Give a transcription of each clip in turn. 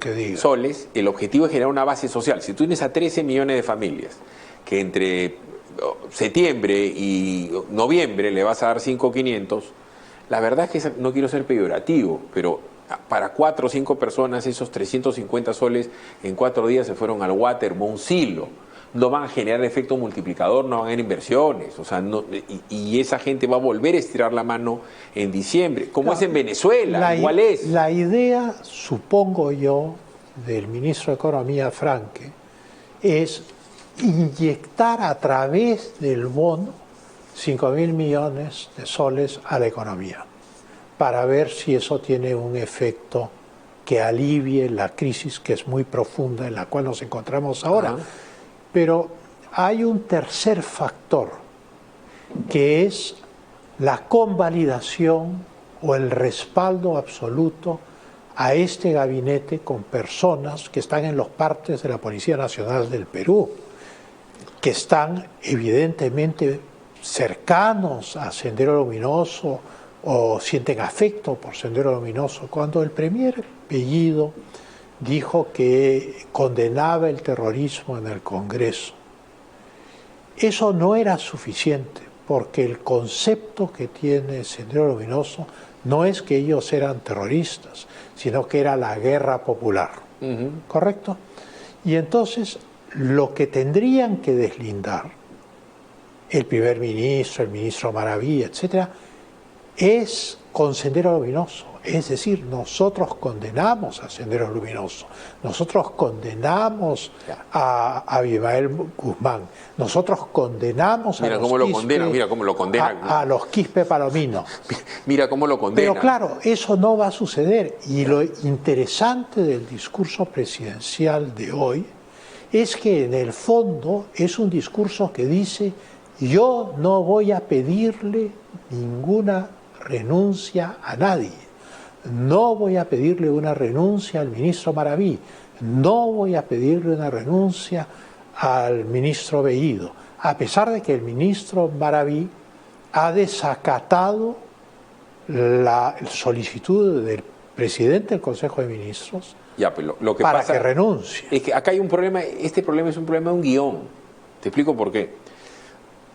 que diga. Soles, el objetivo es generar una base social. Si tú tienes a 13 millones de familias que entre septiembre y noviembre le vas a dar 5.500, la verdad es que no quiero ser peyorativo, pero para 4 o 5 personas esos 350 soles en 4 días se fueron al Watermo, un silo. No van a generar efecto multiplicador, no van a haber inversiones, o sea, y esa gente va a volver a estirar la mano en diciembre, como es en Venezuela, igual es. La idea, supongo yo, del ministro de Economía, Franque, es inyectar a través del bono 5.000 millones de soles a la economía, para ver si eso tiene un efecto que alivie la crisis que es muy profunda en la cual nos encontramos ahora. Ajá. Pero hay un tercer factor, que es la convalidación o el respaldo absoluto a este gabinete con personas que están en los partes de la Policía Nacional del Perú, que están evidentemente cercanos a Sendero Luminoso o sienten afecto por Sendero Luminoso. Cuando el premier Bellido dijo que condenaba el terrorismo en el Congreso, eso no era suficiente, porque el concepto que tiene Sendero Luminoso no es que ellos eran terroristas, sino que era la guerra popular. ¿Correcto? Y entonces lo que tendrían que deslindar el primer ministro, el ministro Maraví, etcétera, es con Sendero Luminoso. Es decir, nosotros condenamos a Sendero Luminoso, nosotros condenamos a Abimael Guzmán, nosotros condenamos a los Quispe, mira cómo lo condenan. A los Quispe Palomino. Mira cómo lo condenan. Pero claro, eso no va a suceder. Y lo interesante del discurso presidencial de hoy es que en el fondo es un discurso que dice: yo no voy a pedirle ninguna renuncia a nadie. No voy a pedirle una renuncia al ministro Maraví, no voy a pedirle una renuncia al ministro Bellido, a pesar de que el ministro Maraví ha desacatado la solicitud del presidente del Consejo de Ministros lo que para pasa que renuncie. Es que acá hay un problema, este problema es un problema de un guión. Te explico por qué.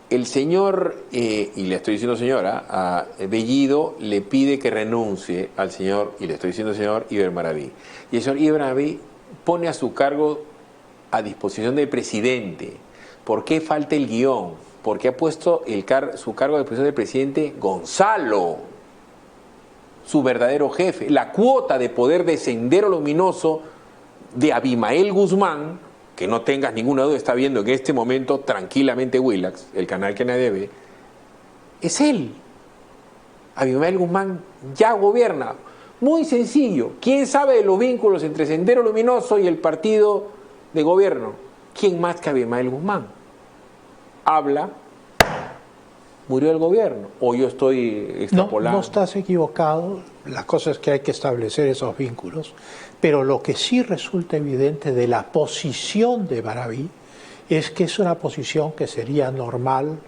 El señor, y le estoy diciendo señora, a Bellido le pide que renuncie al señor, y le estoy diciendo señor, Iber Maraví. Y el señor Iber Maraví pone a su cargo a disposición del presidente. ¿Por qué falta el guión? Porque ha puesto su cargo a disposición del presidente Gonzalo, su verdadero jefe. La cuota de poder de Sendero Luminoso de Abimael Guzmán, que no tengas ninguna duda, está viendo en este momento tranquilamente Willax, el canal que nadie ve, es él. Abimael Guzmán ya gobierna. Muy sencillo. ¿Quién sabe de los vínculos entre Sendero Luminoso y el partido de gobierno? ¿Quién más que Abimael Guzmán? Habla, murió el gobierno. O yo estoy extrapolando. No estás equivocado. La cosa es que hay que establecer esos vínculos. Pero lo que sí resulta evidente de la posición de Maraví es que es una posición que sería normal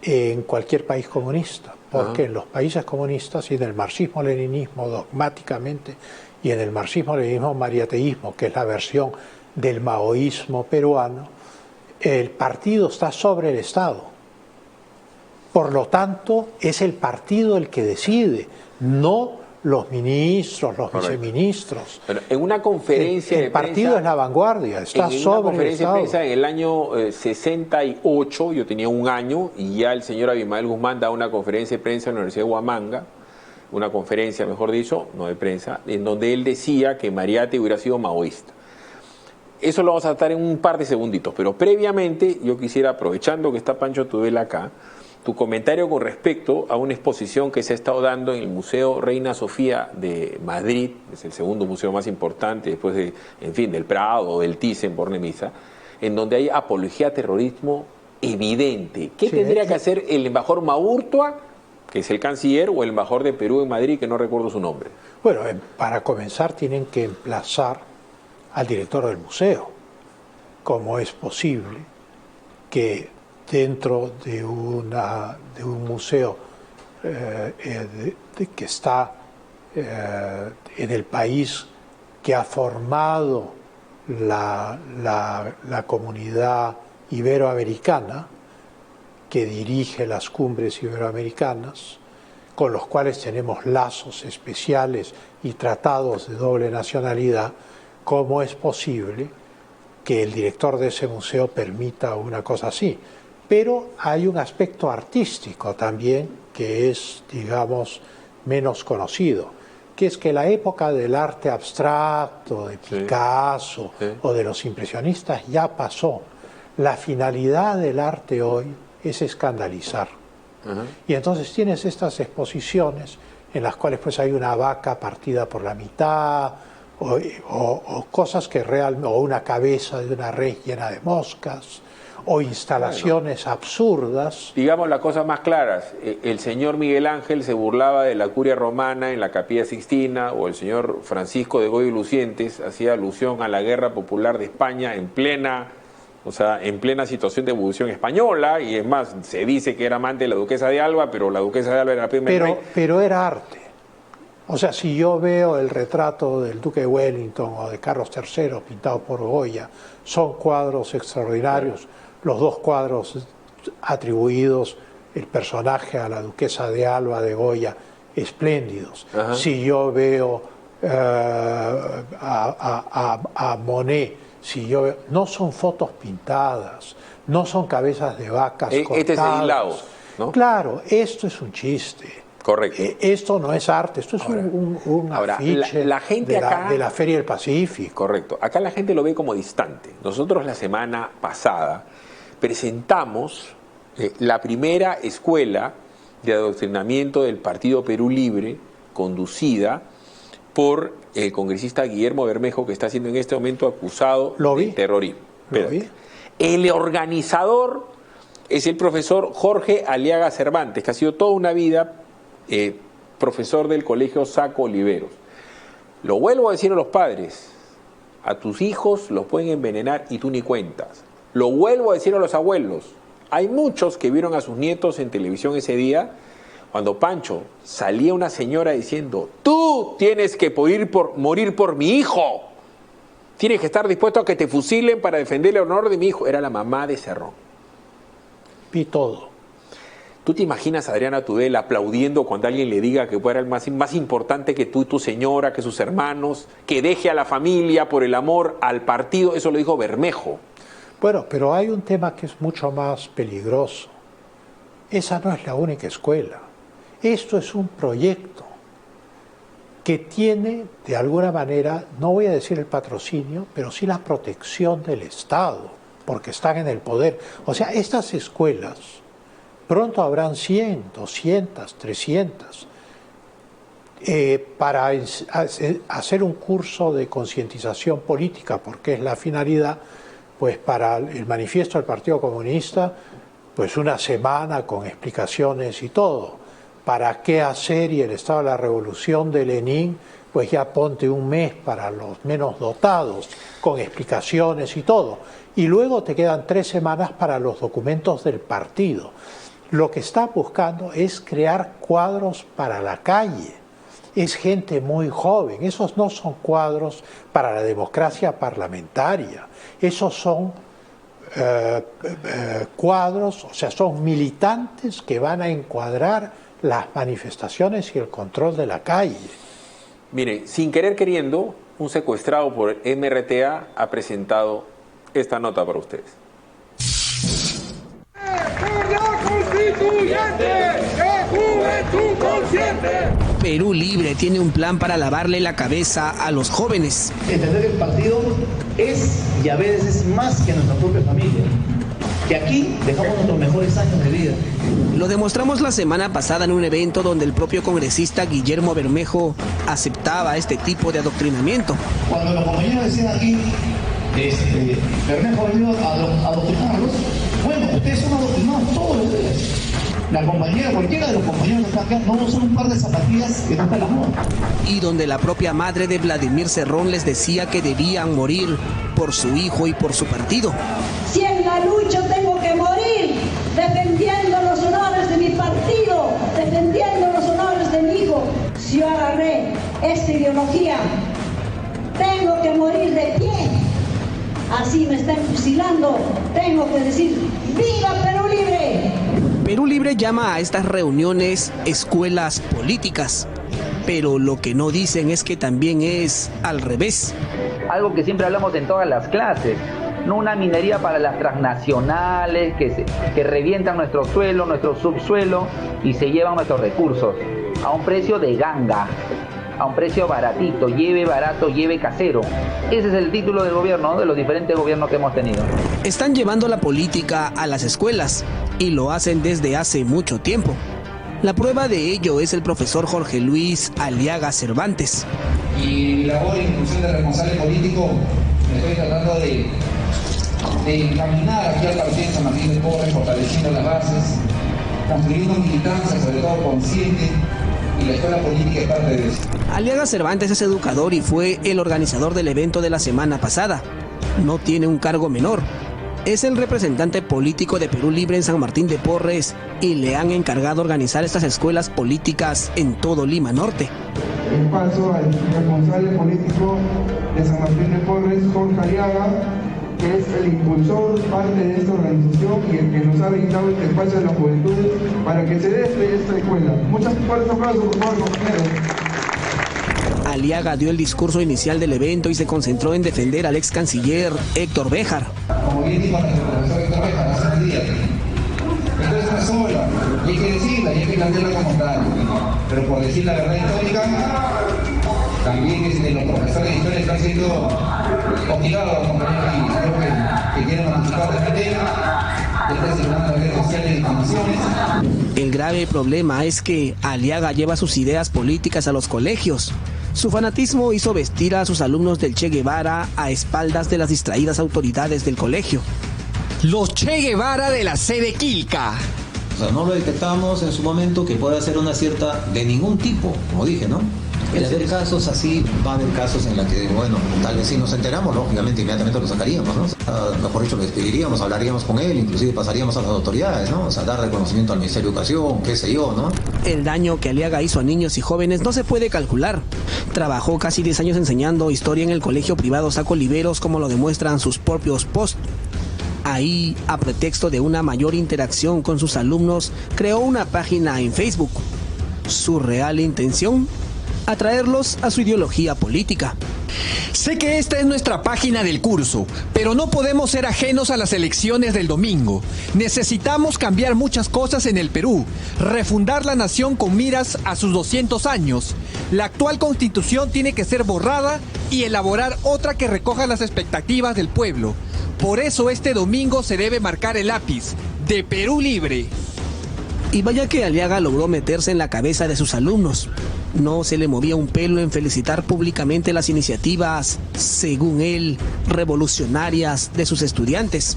en cualquier país comunista, porque en los países comunistas y en el marxismo-leninismo dogmáticamente y en el marxismo-leninismo-mariateísmo, que es la versión del maoísmo peruano, el partido está sobre el Estado. Por lo tanto, es el partido el que decide, no los ministros, los viceministros. Pero en una conferencia el partido prensa, es la vanguardia, está sobre una conferencia el de Estado. prensa en el año 68, yo tenía un año, y ya el señor Abimael Guzmán da una conferencia de prensa en la Universidad de Huamanga, una conferencia, mejor dicho, no de prensa, en donde él decía que Mariate hubiera sido maoísta. Eso lo vamos a tratar en un par de segunditos, pero previamente yo quisiera, aprovechando que está Pancho Tudela acá, tu comentario con respecto a una exposición que se ha estado dando en el Museo Reina Sofía de Madrid, es el segundo museo más importante después de, en fin, del Prado o del Thyssen-Bornemisza, en donde hay apología a terrorismo evidente. ¿Qué tendría que hacer el embajador Maurtua, que es el canciller, o el embajador de Perú en Madrid, que no recuerdo su nombre? Bueno, para comenzar tienen que emplazar al director del museo. ¿Cómo es posible que dentro de un museo que está en el país que ha formado la comunidad iberoamericana, que dirige las cumbres iberoamericanas, con los cuales tenemos lazos especiales y tratados de doble nacionalidad. ¿Cómo es posible que el director de ese museo permita una cosa así? Pero hay un aspecto artístico también que es, digamos, menos conocido, que es que la época del arte abstracto, de Picasso o de los impresionistas ya pasó. La finalidad del arte hoy es escandalizar. Y entonces tienes estas exposiciones en las cuales pues hay una vaca partida por la mitad, o cosas que realmente, o una cabeza de una res llena de moscas, o instalaciones absurdas. Digamos las cosas más claras, el señor Miguel Ángel se burlaba de la curia romana en la Capilla Sixtina, o el señor Francisco de Godoy Lucientes hacía alusión a la guerra popular de España en plena situación de evolución española, y es más, se dice que era amante de la duquesa de Alba, pero la duquesa de Alba era la primera. Pero era arte. O sea, si yo veo el retrato del duque de Wellington o de Carlos III pintado por Goya, son cuadros extraordinarios. Los dos cuadros atribuidos, el personaje a la duquesa de Alba de Goya, espléndidos. Si yo veo a Monet, si yo veo, no son fotos pintadas, no son cabezas de vacas cortadas. Este es aislado, ¿no? Claro, esto es un chiste. Correcto. Esto no es arte, esto es un afiche la gente de la Feria del Pacífico. Correcto. Acá la gente lo ve como distante. Nosotros la semana pasada presentamos la primera escuela de adoctrinamiento del Partido Perú Libre, conducida por el congresista Guillermo Bermejo, que está siendo en este momento acusado de terrorismo. El organizador es el profesor Jorge Aliaga Cervantes, que ha sido toda una vida profesor del colegio Saco Oliveros. Lo vuelvo a decir a los padres: a tus hijos los pueden envenenar y tú ni cuentas. Lo vuelvo a decir a los abuelos: hay muchos que vieron a sus nietos en televisión ese día, cuando Pancho salía una señora diciendo: tú tienes que morir por mi hijo, tienes que estar dispuesto a que te fusilen para defender el honor de mi hijo. Era la mamá de Cerrón. Vi todo. ¿Tú te imaginas a Adriana Tudela aplaudiendo cuando alguien le diga que fuera el más importante que tú y tu señora, que sus hermanos, que deje a la familia por el amor al partido? Eso lo dijo Bermejo. Bueno, pero hay un tema que es mucho más peligroso. Esa no es la única escuela. Esto es un proyecto que tiene, de alguna manera, no voy a decir el patrocinio, pero sí la protección del Estado, porque están en el poder. O sea, estas escuelas pronto habrán 100, 200, 300. Para hacer un curso de concientización política, porque es la finalidad, pues para el manifiesto del Partido Comunista, pues una semana con explicaciones y todo. Para qué hacer y el Estado de la Revolución de Lenin, pues ya ponte un mes para los menos dotados, con explicaciones y todo. Y luego te quedan 3 semanas para los documentos del partido. Lo que está buscando es crear cuadros para la calle. Es gente muy joven. Esos no son cuadros para la democracia parlamentaria. Esos son cuadros, o sea, son militantes que van a encuadrar las manifestaciones y el control de la calle. Mire, sin querer queriendo, un secuestrado por MRTA ha presentado esta nota para ustedes. Perú Libre tiene un plan para lavarle la cabeza a los jóvenes. Entender que el partido es y a veces es más que nuestra propia familia. Que aquí dejamos nuestros mejores años de vida. Lo demostramos la semana pasada en un evento donde el propio congresista Guillermo Bermejo aceptaba este tipo de adoctrinamiento. Cuando los compañeros decían aquí, Bermejo ha venido a adoctrinarlos, bueno, ustedes son adoctrinados todos los días. La compañera, cualquiera de los compañeros que están acá, no son un par de zapatillas que no están las modas. Y donde la propia madre de Vladimir Cerrón les decía que debían morir por su hijo y por su partido. Si en la lucha tengo que morir, defendiendo los honores de mi partido, defendiendo los honores de mi hijo, si yo agarré esta ideología, tengo morir de pie. Así me están fusilando, tengo que decir, ¡viva Perú Libre! Perú Libre llama a estas reuniones escuelas políticas, pero lo que no dicen es que también es al revés. Algo que siempre hablamos en todas las clases, no una minería para las transnacionales que revientan nuestro suelo, nuestro subsuelo y se llevan nuestros recursos a un precio de ganga, a un precio baratito, lleve barato, lleve casero. Ese es el título del gobierno, ¿no? De los diferentes gobiernos que hemos tenido. Están llevando la política a las escuelas y lo hacen desde hace mucho tiempo. La prueba de ello es el profesor Jorge Luis Aliaga Cervantes. Y mi labor en función de responsable político, me estoy tratando de encaminar aquí al partido de San Martín de Porres, fortaleciendo las bases, construyendo militancia, sobre todo consciente, y la escuela política es parte de eso. Aliaga Cervantes es educador y fue el organizador del evento de la semana pasada. No tiene un cargo menor. Es el representante político de Perú Libre en San Martín de Porres y le han encargado organizar estas escuelas políticas en todo Lima Norte. El paso al responsable político de San Martín de Porres, Jorge Aliaga, que es el impulsor, parte de esta organización y el que nos ha brindado este espacio de la juventud para que se dé esta escuela. Muchas fuertes aplausos, por favor, compañeros. Aliaga dio el discurso inicial del evento y se concentró en defender al ex canciller Héctor Béjar. Como bien dijo nuestro profesor Héctor Béjar hace un día, esto es una sola, y hay que decirla y hay que plantearla como tal, pero por decir la verdad histórica, también los profesores de historia están siendo hostigados, compañeros, y creo que quieren participar de este tema. Esta es una red social de difamaciones. El grave problema es que Aliaga lleva sus ideas políticas a los colegios. Su fanatismo hizo vestir a sus alumnos del Che Guevara a espaldas de las distraídas autoridades del colegio. Los Che Guevara de la sede Quilca. O sea, no lo detectamos en su momento que pueda ser una cierta de ningún tipo, como dije, ¿no? En haber casos así, va a haber casos en los que, bueno, tal vez si nos enteramos, lógicamente inmediatamente lo sacaríamos, ¿no? O sea, mejor dicho, lo despediríamos, hablaríamos con él, inclusive pasaríamos a las autoridades, ¿no? O sea, dar reconocimiento al Ministerio de Educación, qué sé yo, ¿no? El daño que Aliaga hizo a niños y jóvenes no se puede calcular. Trabajó casi 10 años enseñando historia en el colegio privado Saco Oliveros, como lo demuestran sus propios posts. Ahí, a pretexto de una mayor interacción con sus alumnos, creó una página en Facebook. Su real intención: atraerlos a su ideología política. Sé que esta es nuestra página del curso, pero no podemos ser ajenos a las elecciones del domingo. Necesitamos cambiar muchas cosas en el Perú, refundar la nación con miras a sus 200 años. La actual constitución tiene que ser borrada y elaborar otra que recoja las expectativas del pueblo. Por eso este domingo se debe marcar el lápiz de Perú Libre. Y vaya que Aliaga logró meterse en la cabeza de sus alumnos. No se le movía un pelo en felicitar públicamente las iniciativas, según él, revolucionarias de sus estudiantes.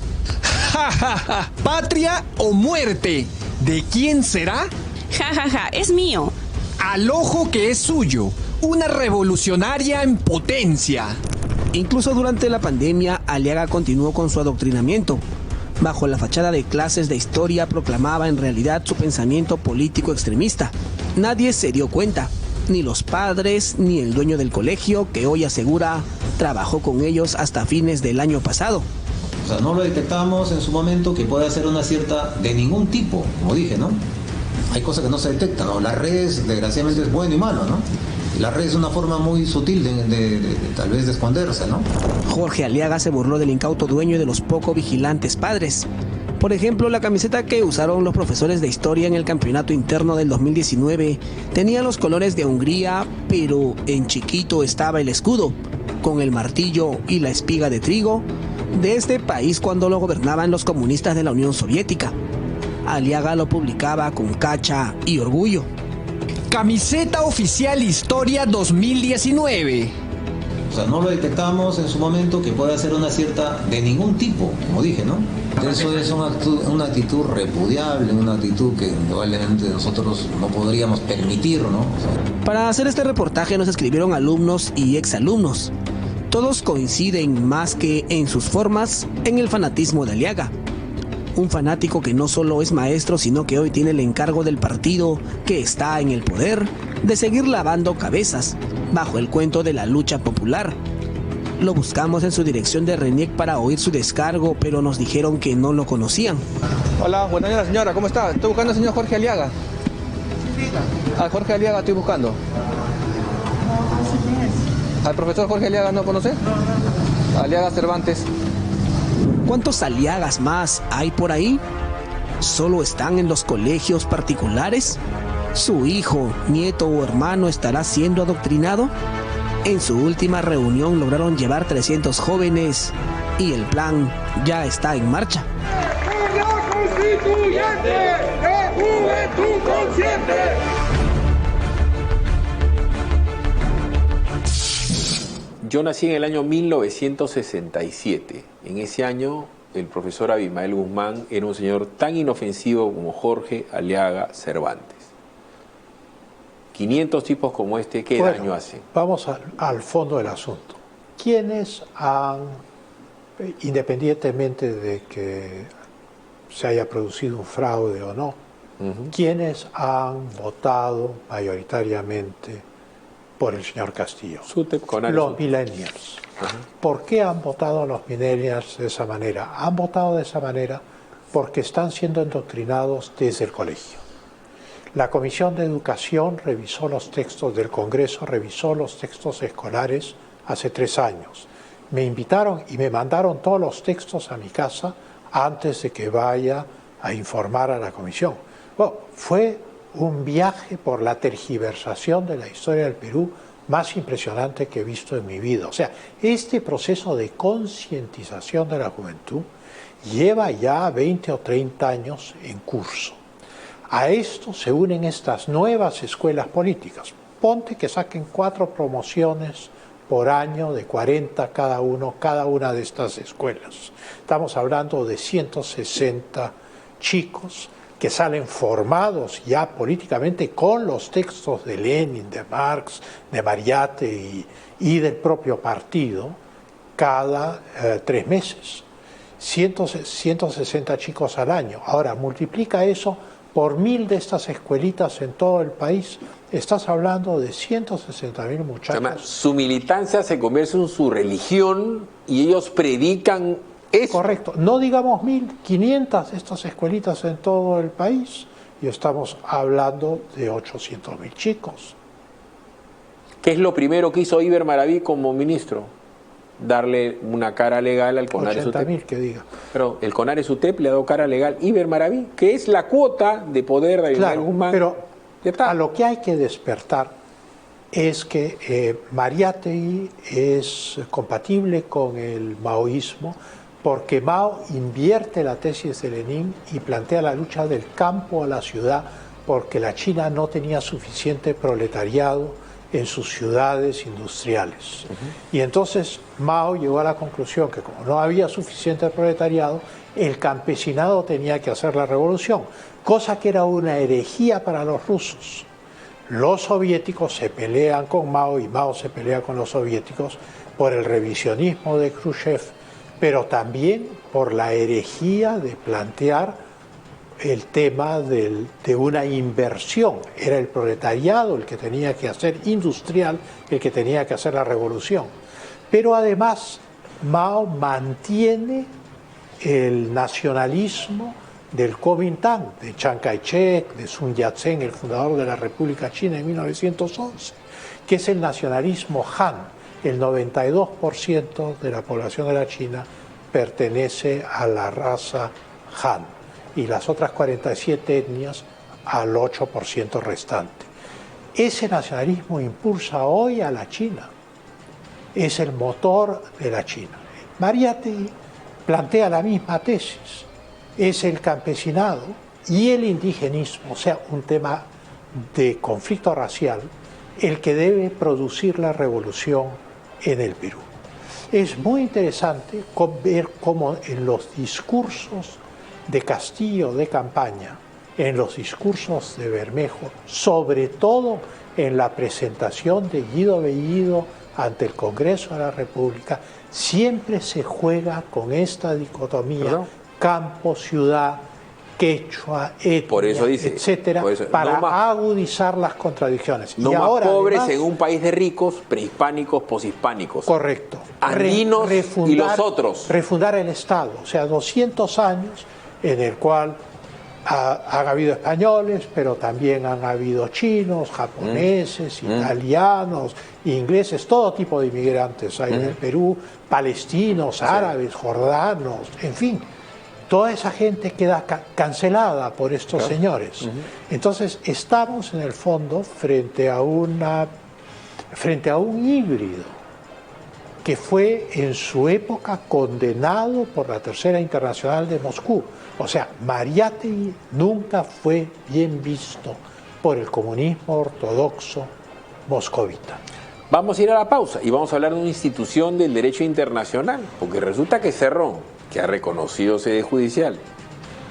¡Ja, ja, ja! ¿Patria o muerte? ¿De quién será? ¡Ja, ja, ja! Es mío. Al ojo que es suyo. Una revolucionaria en potencia. Incluso durante la pandemia, Aliaga continuó con su adoctrinamiento. Bajo la fachada de clases de historia, proclamaba en realidad su pensamiento político extremista. Nadie se dio cuenta, ni los padres, ni el dueño del colegio, que hoy asegura trabajó con ellos hasta fines del año pasado. O sea, no lo detectamos en su momento que pueda ser una cierta de ningún tipo, como dije, ¿no? Hay cosas que no se detectan, ¿no? Las redes, desgraciadamente, es bueno y malo, ¿no? La red es una forma muy sutil de tal vez de esconderse, ¿no? Jorge Aliaga se burló del incauto dueño y de los poco vigilantes padres. Por ejemplo, la camiseta que usaron los profesores de historia en el campeonato interno del 2019 tenía los colores de Hungría, pero en chiquito estaba el escudo, con el martillo y la espiga de trigo de este país cuando lo gobernaban los comunistas de la Unión Soviética. Aliaga lo publicaba con cacha y orgullo. Camiseta oficial Historia 2019. O sea, no lo detectamos en su momento que pueda ser una cierta de ningún tipo, como dije, ¿no? Eso es una actitud repudiable, una actitud que indudablemente nosotros no podríamos permitir, ¿no? O sea, para hacer este reportaje nos escribieron alumnos y exalumnos. Todos coinciden más que en sus formas en el fanatismo de Aliaga. Un fanático que no solo es maestro, sino que hoy tiene el encargo del partido que está en el poder de seguir lavando cabezas bajo el cuento de la lucha popular. Lo buscamos en su dirección de RENIEC para oír su descargo, pero nos dijeron que no lo conocían. Hola, buenas noches señora, ¿cómo está? Estoy buscando al señor Jorge Aliaga. A Jorge Aliaga estoy buscando. ¿Al profesor Jorge Aliaga no conoce? Aliaga Cervantes. ¿Cuántos Aliagas más hay por ahí? ¿Solo están en los colegios particulares? ¿Su hijo, nieto o hermano estará siendo adoctrinado? En su última reunión lograron llevar 300 jóvenes y el plan ya está en marcha. Constituyente de Juventud Consciente. Yo nací en el año 1967. En ese año, el profesor Abimael Guzmán era un señor tan inofensivo como Jorge Aliaga Cervantes. 500 tipos como este, ¿qué daño hacen? Vamos al fondo del asunto. ¿Quiénes han, independientemente de que se haya producido un fraude o no, quiénes han votado mayoritariamente por el señor Castillo? Los millennials. ¿Por qué han votado los millennials de esa manera? Han votado de esa manera porque están siendo endoctrinados desde el colegio. La Comisión de Educación revisó los textos del Congreso, revisó los textos escolares hace 3 años. Me invitaron y me mandaron todos los textos a mi casa antes de que vaya a informar a la Comisión. Bueno, fue un viaje por la tergiversación de la historia del Perú más impresionante que he visto en mi vida. O sea, este proceso de concientización de la juventud lleva ya 20 o 30 años en curso. A esto se unen estas nuevas escuelas políticas. Ponte que saquen 4 promociones por año de 40 cada una de estas escuelas. Estamos hablando de 160 chicos que salen formados ya políticamente con los textos de Lenin, de Marx, de Mariátegui y del propio partido cada 3 meses. 160 chicos al año. Ahora, multiplica eso por 1000 de estas escuelitas en todo el país, estás hablando de 160.000 muchachos. Su militancia se convierte en su religión y ellos predican eso. Correcto, no digamos 1500 de estas escuelitas en todo el país, y estamos hablando de 800.000 chicos. ¿Qué es lo primero que hizo Iber Maraví como ministro? Darle una cara legal al CONARES UTEP. 80.000 que diga. Pero el CONARES UTEP le ha dado cara legal Iber Maraví, que es la cuota de poder de Abimael Guzmán. Pero a lo que hay que despertar es que Mariátegui es compatible con el maoísmo, porque Mao invierte la tesis de Lenin y plantea la lucha del campo a la ciudad, porque la China no tenía suficiente proletariado en sus ciudades industriales. Y entonces Mao llegó a la conclusión que como no había suficiente proletariado, el campesinado tenía que hacer la revolución, cosa que era una herejía para los rusos. Los soviéticos se pelean con Mao y Mao se pelea con los soviéticos por el revisionismo de Khrushchev, pero también por la herejía de plantear el tema de una inversión. Era el proletariado el que tenía que hacer, industrial, el que tenía que hacer la revolución. Pero además Mao mantiene el nacionalismo del Kuomintang, de Chiang Kai-shek, de Sun Yat-sen, el fundador de la República China en 1911, que es el nacionalismo Han. El 92% de la población de la China pertenece a la raza Han y las otras 47 etnias al 8% restante. Ese nacionalismo impulsa hoy a la China, es el motor de la China. Mariátegui plantea la misma tesis, es el campesinado y el indigenismo, o sea, un tema de conflicto racial, el que debe producir la revolución en el Perú. Es muy interesante ver cómo en los discursos de Castillo de campaña, en los discursos de Bermejo, sobre todo en la presentación de Guido Bellido ante el Congreso de la República, siempre se juega con esta dicotomía campo-ciudad, quechua, etnia, por eso dice, etcétera, por eso, para no más, agudizar las contradicciones. No y más ahora, pobres además, en un país de ricos, prehispánicos, poshispánicos. Correcto. Andinos y los otros. Refundar el Estado, o sea, 200 años en el cual han habido españoles, pero también han habido chinos, japoneses, italianos, ingleses, todo tipo de inmigrantes hay en el Perú, palestinos, árabes, jordanos, en fin. Toda esa gente queda cancelada por estos señores. Entonces, estamos en el fondo frente a un híbrido que fue en su época condenado por la Tercera Internacional de Moscú. O sea, Mariátegui nunca fue bien visto por el comunismo ortodoxo moscovita. Vamos a ir a la pausa y vamos a hablar de una institución del derecho internacional, porque resulta que Cerrón, que ha reconocido sede judicial,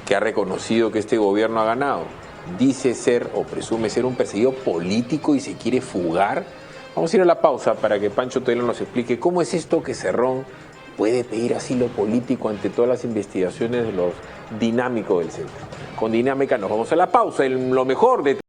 que ha reconocido que este gobierno ha ganado, dice ser o presume ser un perseguido político y se quiere fugar. Vamos a ir a la pausa para que Pancho Telo nos explique cómo es esto que Cerrón puede pedir asilo político ante todas las investigaciones de los dinámicos del centro. Con Dinámica nos vamos a la pausa en lo mejor de